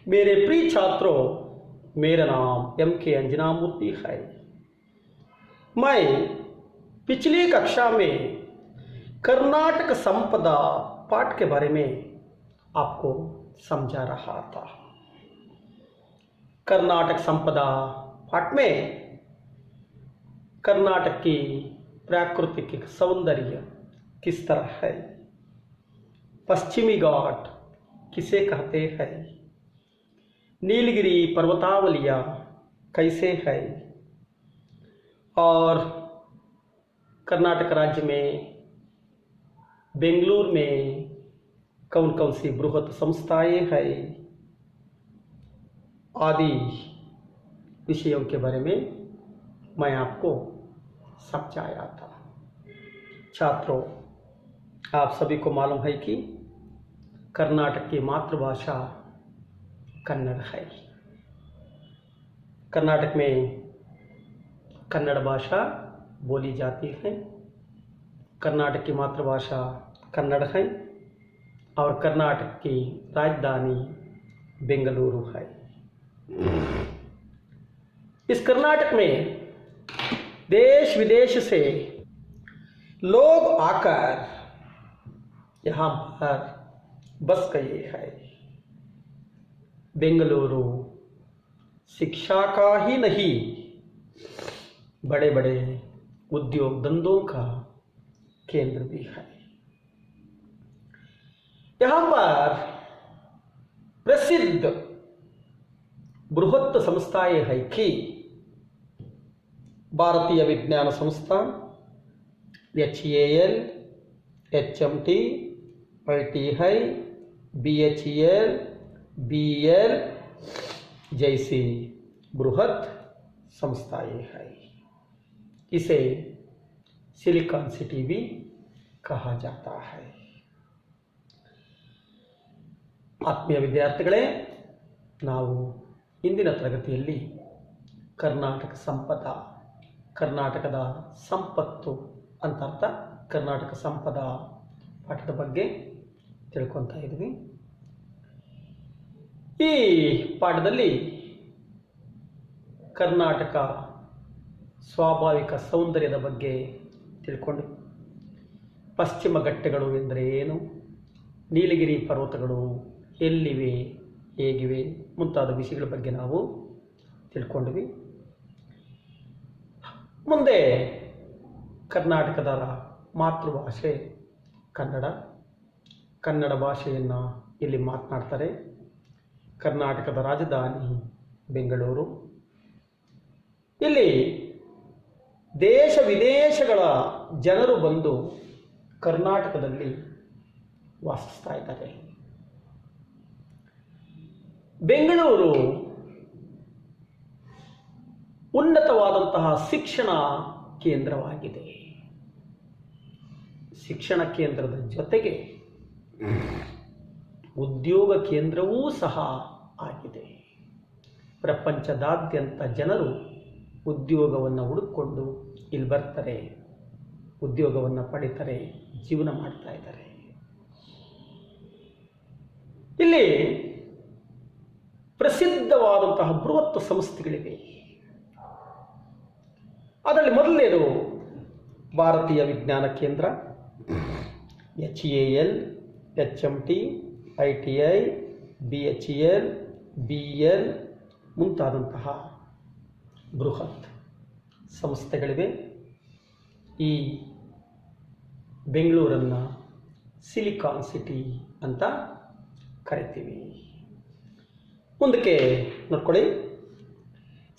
मेरे प्रिय छात्रों, मेरा नाम M.K. अंजना मूर्ति है। मैं पिछली कक्षा में कर्नाटक संपदा पाठ के बारे में आपको समझा रहा था। कर्नाटक संपदा पाठ में कर्नाटक की प्राकृतिक सौंदर्य किस तरह है, पश्चिमी घाट किसे कहते हैं, नीलगिरी पर्वतावलियाँ कैसे है, और कर्नाटक राज्य में बेंगलुरु में कौन कौन सी बृहत संस्थाएं हैं आदि विषयों के बारे में मैं आपको समझाया था। छात्रों, आप सभी को मालूम है कि कर्नाटक की मातृभाषा कन्नड़ है। कर्नाटक में कन्नड़ भाषा बोली जाती है। कर्नाटक की मातृभाषा कन्नड़ है और कर्नाटक की राजधानी बेंगलुरु है। इस कर्नाटक में देश विदेश से लोग आकर यहाँ पर बस गए हैं। बेंगलुरु शिक्षा का ही नहीं, बड़े बड़े उद्योग धंधों का केंद्र भी है। यहाँ पर प्रसिद्ध बृहत संस्थाएं है कि भारतीय विज्ञान संस्थान, HAL, HMT, ITI, BHEL, BEL जैसी बृहत संस्थाएं हैं। इसे सिलिकॉन सिटी भी कहा जाता है। ಆತ್ಮೀಯ ವಿದ್ಯಾರ್ಥಿಗಳೇ, ನಾವು ಇಂದಿನ ತರಗತಿಯಲ್ಲಿ ಕರ್ನಾಟಕ ಸಂಪದ, ಕರ್ನಾಟಕದ ಸಂಪತ್ತು ಅಂತ ಅರ್ಥ, ಕರ್ನಾಟಕ ಸಂಪದ ಪಾಠದ ಬಗ್ಗೆ ತಿಳ್ಕೊತಾ ಇದ್ವಿ। ಈ ಪಾಠದಲ್ಲಿ ಕರ್ನಾಟಕ ಸ್ವಾಭಾವಿಕ ಸೌಂದರ್ಯದ ಬಗ್ಗೆ ತಿಳ್ಕೊಂಡು, ಪಶ್ಚಿಮ ಘಟ್ಟಗಳು ಎಂದರೆ ಏನು, ನೀಲಗಿರಿ ಪರ್ವತಗಳು ಎಲ್ಲಿವೆ, ಹೇಗಿವೆ ಮುಂತಾದ ವಿಷಯಗಳ ಬಗ್ಗೆ ನಾವು ತಿಳ್ಕೊಂಡ್ವಿ। ಮುಂದೆ ಕರ್ನಾಟಕದ ಮಾತೃಭಾಷೆ ಕನ್ನಡ, ಕನ್ನಡ ಭಾಷೆಯನ್ನು ಇಲ್ಲಿ ಮಾತನಾಡ್ತಾರೆ। ಕರ್ನಾಟಕದ ರಾಜಧಾನಿ ಬೆಂಗಳೂರು। ಇಲ್ಲಿ ದೇಶ ವಿದೇಶಗಳ ಜನರು ಬಂದು ಕರ್ನಾಟಕದಲ್ಲಿ ವಾಸಿಸ್ತಾ ಇದ್ದಾರೆ। ಬೆಂಗಳೂರು ಉನ್ನತವಾದಂತಹ ಶಿಕ್ಷಣ ಕೇಂದ್ರವಾಗಿದೆ। ಶಿಕ್ಷಣ ಕೇಂದ್ರದ ಜೊತೆಗೆ ಉದ್ಯೋಗ ಕೇಂದ್ರವೂ ಸಹ ಆಗಿದೆ। ಪ್ರಪಂಚದಾದ್ಯಂತ ಜನರು ಉದ್ಯೋಗವನ್ನು ಹುಡುಕಿಕೊಂಡು ಇಲ್ಲಿ ಬರ್ತಾರೆ, ಉದ್ಯೋಗವನ್ನು ಪಡಿತಾರೆ, ಜೀವನ ಮಾಡ್ತಾ ಇದ್ದಾರೆ। ಇಲ್ಲಿ ಪ್ರಸಿದ್ಧವಾದಂತಹ ಬೃಹತ್ ಸಂಸ್ಥೆಗಳಿವೆ। ಅದರಲ್ಲಿ ಮೊದಲನೇದು ಭಾರತೀಯ ವಿಜ್ಞಾನ ಕೇಂದ್ರ, HAL, HMT, ITI, BHEL, BEL ಮುಂತಾದಂತಹ ಬೃಹತ್ ಸಂಸ್ಥೆಗಳಿವೆ। ಈ ಬೆಂಗಳೂರನ್ನು ಸಿಲಿಕಾನ್ ಸಿಟಿ ಅಂತ ಕರಿತೀವಿ। ಮುಂದಕ್ಕೆ ನೋಡ್ಕೊಳ್ಳಿ,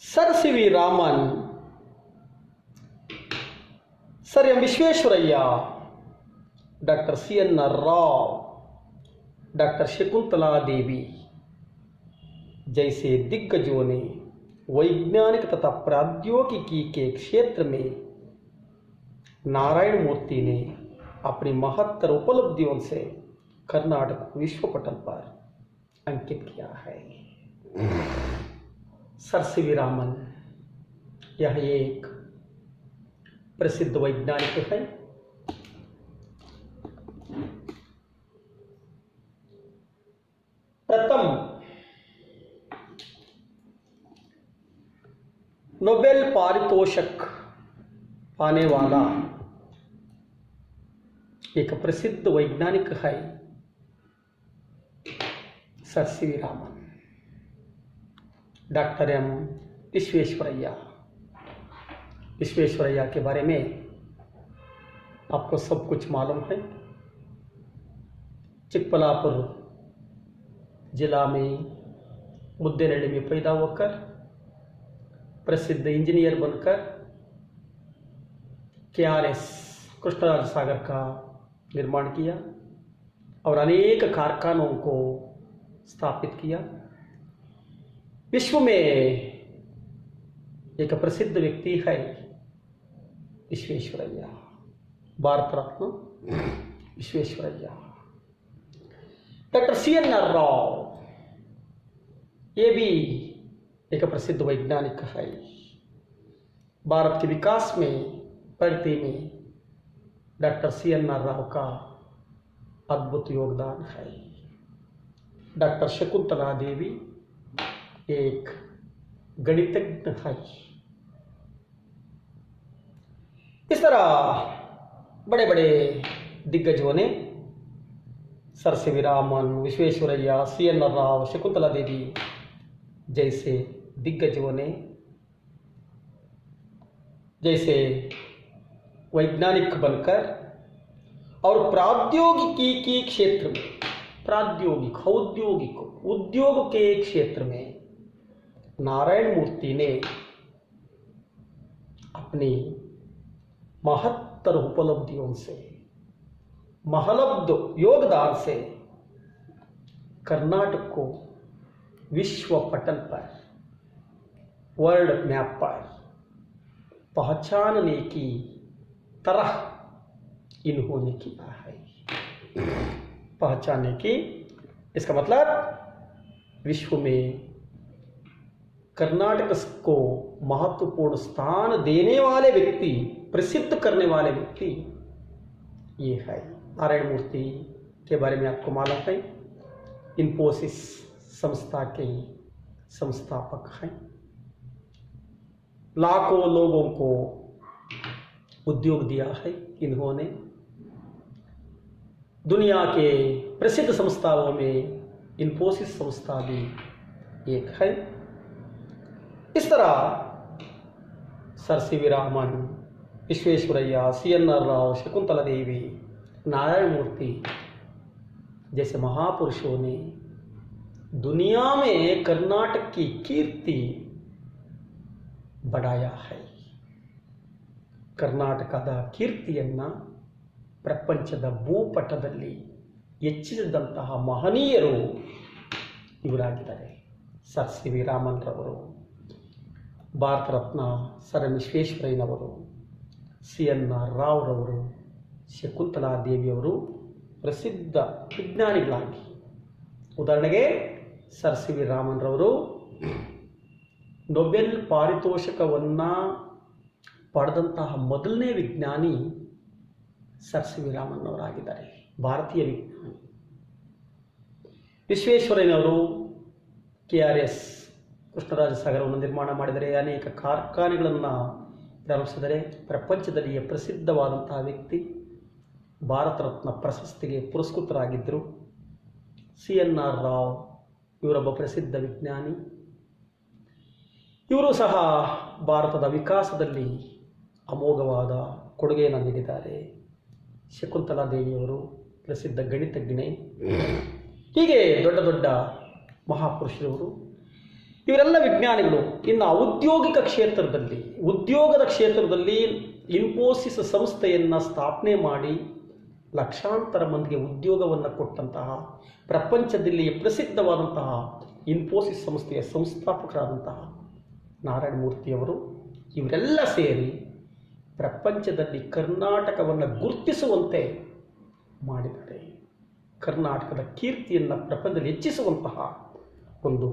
sir C V Raman, sir M Visvesvaraya, doctor CNR Rao, doctor Shakuntala Devi जैसे दिग्गजों ने वैज्ञानिक तथा प्रौद्योगिकी के क्षेत्र में नारायण मूर्ति ने अपनी महत्तर उपलब्धियों से कर्नाटक को विश्व पटल पर अंकित किया है। सर सी वी रामन यह एक प्रसिद्ध वैज्ञानिक है। प्रथम नोबेल पारितोषिक पाने वाला एक प्रसिद्ध वैज्ञानिक है सर सी रामन, डॉक्टर एम विश्वेश्वरैया। विश्वेश्वरैया के बारे में आपको सब कुछ मालूम है। चिकबल्लापुर जिला में मुद्देनहಳ್ಳಿ में पैदा होकर प्रसिद्ध इंजीनियर बनकर KRS कृष्णराज सागर का निर्माण किया और अनेक कारखानों को स्थापित किया। विश्व में एक प्रसिद्ध व्यक्ति है विश्वेश्वरैया, भारत रत्न विश्वेश्वरैया। डॉक्टर CNR राव, ये भी एक प्रसिद्ध वैज्ञानिक है। भारत के विकास में, प्रगति में डॉक्टर CNR राव का अद्भुत योगदान है। डॉक्टर शकुंतला देवी एक गणितज्ञ है। इस तरह बड़े बड़े दिग्गजों ने सर सी रामन, विश्वेश्वरैया, CNR राव, शकुंतला देवी जैसे दिग्गजों ने जैसे वैज्ञानिक बनकर और प्रौद्योगिकी के क्षेत्र में, औद्योगिक उद्योग के क्षेत्र में नारायण मूर्ति ने अपनी महत्तर उपलब्धियों से, महलब्ध योगदान से कर्नाटक को विश्व पटल पर, वर्ल्ड मैप पर पहचानने की तरह इन्होंने किया है। पहचानने की, इसका मतलब विश्व में कर्नाटक को महत्वपूर्ण स्थान देने वाले व्यक्ति, प्रसिद्ध करने वाले व्यक्ति ये है। नारायण मूर्ति के बारे में आपको मालूम है, इन्फोसिस संस्था के संस्थापक हैं। लाखों लोगों को उद्योग दिया है इन्होंने। दुनिया के प्रसिद्ध संस्थाओं में इन्फोसिस संस्था भी एक है। इस तरह सर सी रामन, विश्वेश्वरैया, CNR राव, शकुंतला देवी, नारायण मूर्ति जैसे महापुरुषों ने दुनिया में कर्नाटक की कीर्ति बढ़ाया है। ಕರ್ನಾಟಕದ ಕೀರ್ತಿಯನ್ನು ಪ್ರಪಂಚದ ಭೂಪಟದಲ್ಲಿ ಹೆಚ್ಚಿಸಿದಂತಹ ಮಹನೀಯರು ಇವರಾಗಿದ್ದಾರೆ. ಸರ್ ಸಿ ವಿ ರಾಮನ್ ರವರು, ಭಾರತ ರತ್ನ ಸರ್ ಎಂ ವಿಶ್ವೇಶ್ವರಯ್ಯನವರು, CNR ರಾವ್ ರವರು, ಶಕುಂತಲಾ ದೇವಿಯವರು ಪ್ರಸಿದ್ಧ ವಿಜ್ಞಾನಿಗಳಾಗಿ, ಉದಾಹರಣೆಗೆ ಸರ್ ಸಿ ವಿ ರಾಮನ್ ರವರು ನೊಬೆಲ್ ಪಾರಿತೋಷಕವನ್ನು ಪಡೆದಂತಹ ಮೊದಲನೇ ವಿಜ್ಞಾನಿ ಸರ್ ಸಿ ವಿ ರಾಮನ್ ಅವರಾಗಿದ್ದಾರೆ, ಭಾರತೀಯ ವಿಜ್ಞಾನಿ. ವಿಶ್ವೇಶ್ವರಯ್ಯನವರು KRS ಕೃಷ್ಣರಾಜ ಸಾಗರವನ್ನು ನಿರ್ಮಾಣ ಮಾಡಿದರೆ, ಅನೇಕ ಕಾರ್ಖಾನೆಗಳನ್ನು ಪ್ರಾರಂಭಿಸಿದರೆ. ಪ್ರಪಂಚದಲ್ಲಿಯೇ ಪ್ರಸಿದ್ಧವಾದಂತಹ ವ್ಯಕ್ತಿ, ಭಾರತ ರತ್ನ ಪ್ರಶಸ್ತಿಗೆ ಪುರಸ್ಕೃತರಾಗಿದ್ದರು. CNR ರಾವ್ ಇವರೊಬ್ಬ ಪ್ರಸಿದ್ಧ ವಿಜ್ಞಾನಿ. ಇವರು ಸಹ ಭಾರತದ ವಿಕಾಸದಲ್ಲಿ ಅಮೋಘವಾದ ಕೊಡುಗೆಯನ್ನು ನೀಡಿದ್ದಾರೆ. ಶಕುಂತಲಾ ದೇವಿಯವರು ಪ್ರಸಿದ್ಧ ಗಣಿತಜ್ಞೆ. ಹೀಗೆ ದೊಡ್ಡ ದೊಡ್ಡ ಮಹಾಪುರುಷರವರು, ಇವರೆಲ್ಲ ವಿಜ್ಞಾನಿಗಳು. ಇನ್ನು ಉದ್ಯೋಗದ ಕ್ಷೇತ್ರದಲ್ಲಿ ಇನ್ಫೋಸಿಸ್ ಸಂಸ್ಥೆಯನ್ನು ಸ್ಥಾಪನೆ ಮಾಡಿ ಲಕ್ಷಾಂತರ ಮಂದಿಗೆ ಉದ್ಯೋಗವನ್ನು ಕೊಟ್ಟಂತಹ, ಪ್ರಪಂಚದಲ್ಲಿ ಪ್ರಸಿದ್ಧವಾದಂತಹ ಇನ್ಫೋಸಿಸ್ ಸಂಸ್ಥೆಯ ಸಂಸ್ಥಾಪಕರಾದಂತಹ ನಾರಾಯಣ ಮೂರ್ತಿಯವರು, ಇವರೆಲ್ಲ ಸೇರಿ ಪ್ರಪಂಚದಲ್ಲಿ ಕರ್ನಾಟಕವನ್ನು ಗುರುತಿಸುವಂತೆ ಮಾಡಿದ್ದಾರೆ. ಕರ್ನಾಟಕದ ಕೀರ್ತಿಯನ್ನು ಪ್ರಪಂಚದಲ್ಲಿ ಹೆಚ್ಚಿಸುವಂತಹ ಒಂದು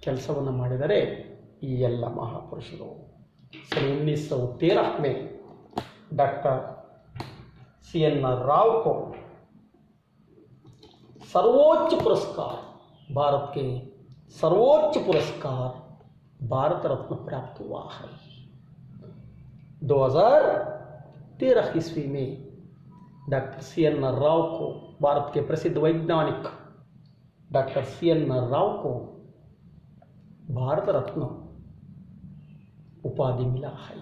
ಕೆಲಸವನ್ನು ಮಾಡಿದರೆ ಈ ಎಲ್ಲ ಮಹಾಪುರುಷರು. सन 1913 में डॉक्टर CNR राव को सर्वोच्च पुरस्कार, भारत के सर्वोच्च पुरस्कार भारत रत्न प्राप्त हुआ है। 2013 ईस्वी में डॉक्टर CN राव को, भारत के प्रसिद्ध वैज्ञानिक डॉक्टर CN राव को भारत रत्न उपाधि मिला है।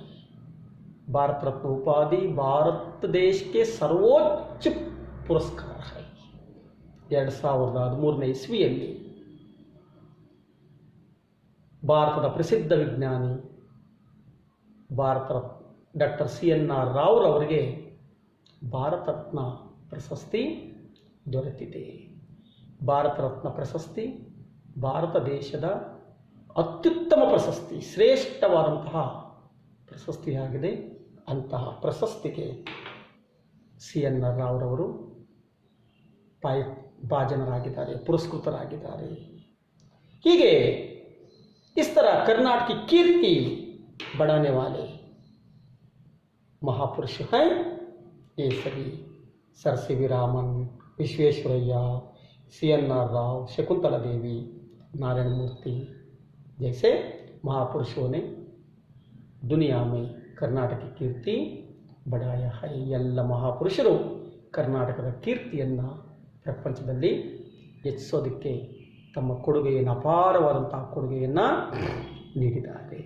भारत रत्न उपाधि भारत देश के सर्वोच्च पुरस्कार है। 2013 ಇಸ್ವಿಯಲ್ಲಿ ಭಾರತದ ಪ್ರಸಿದ್ಧ ವಿಜ್ಞಾನಿ ಭಾರತ ರತ್ನ ಡಾಕ್ಟರ್ CN ರಾವ್ ಅವರಿಗೆ ಭಾರತ ರತ್ನ ಪ್ರಶಸ್ತಿ ದೊರೆತಿದೆ। ಭಾರತ ರತ್ನ ಪ್ರಶಸ್ತಿ ಭಾರತ ದೇಶದ ಅತ್ಯುತ್ತಮ ಪ್ರಶಸ್ತಿ, ಶ್ರೇಷ್ಠವಾದಂತಹ ಪ್ರಶಸ್ತಿಯಾಗಿದೆ। ಅಂತಹ ಪ್ರಶಸ್ತಿಗೆ CN ರಾವ್ರವರು ಭಾಜನರಾಗಿದ್ದಾರೆ, ಪುರಸ್ಕೃತರಾಗಿದ್ದಾರೆ। ಹೀಗೆ इस तरह कर्नाटक की कीर्ति बढ़ाने वाले महापुरुष हैं ये सभी। Sir CV Raman, Visvesvaraya, CN Rao, Shakuntala Devi, Narayana Murthy जैसे महापुरुषों ने दुनिया में कर्नाटक की कीर्ति बढ़ाया है। ಎಲ್ಲ ಮಹಾಪುರುಷರು ಕರ್ನಾಟಕದ ಕೀರ್ತಿಯನ್ನು ಪ್ರಪಂಚದಲ್ಲಿ ಹೆಚ್ಚಿಸೋದಕ್ಕೆ ತಮ್ಮ ಕೊಡುಗೆಯನ್ನು, ಅಪಾರವಾದಂತಹ ಕೊಡುಗೆಯನ್ನು ನೀಡಿದ್ದಾರೆ।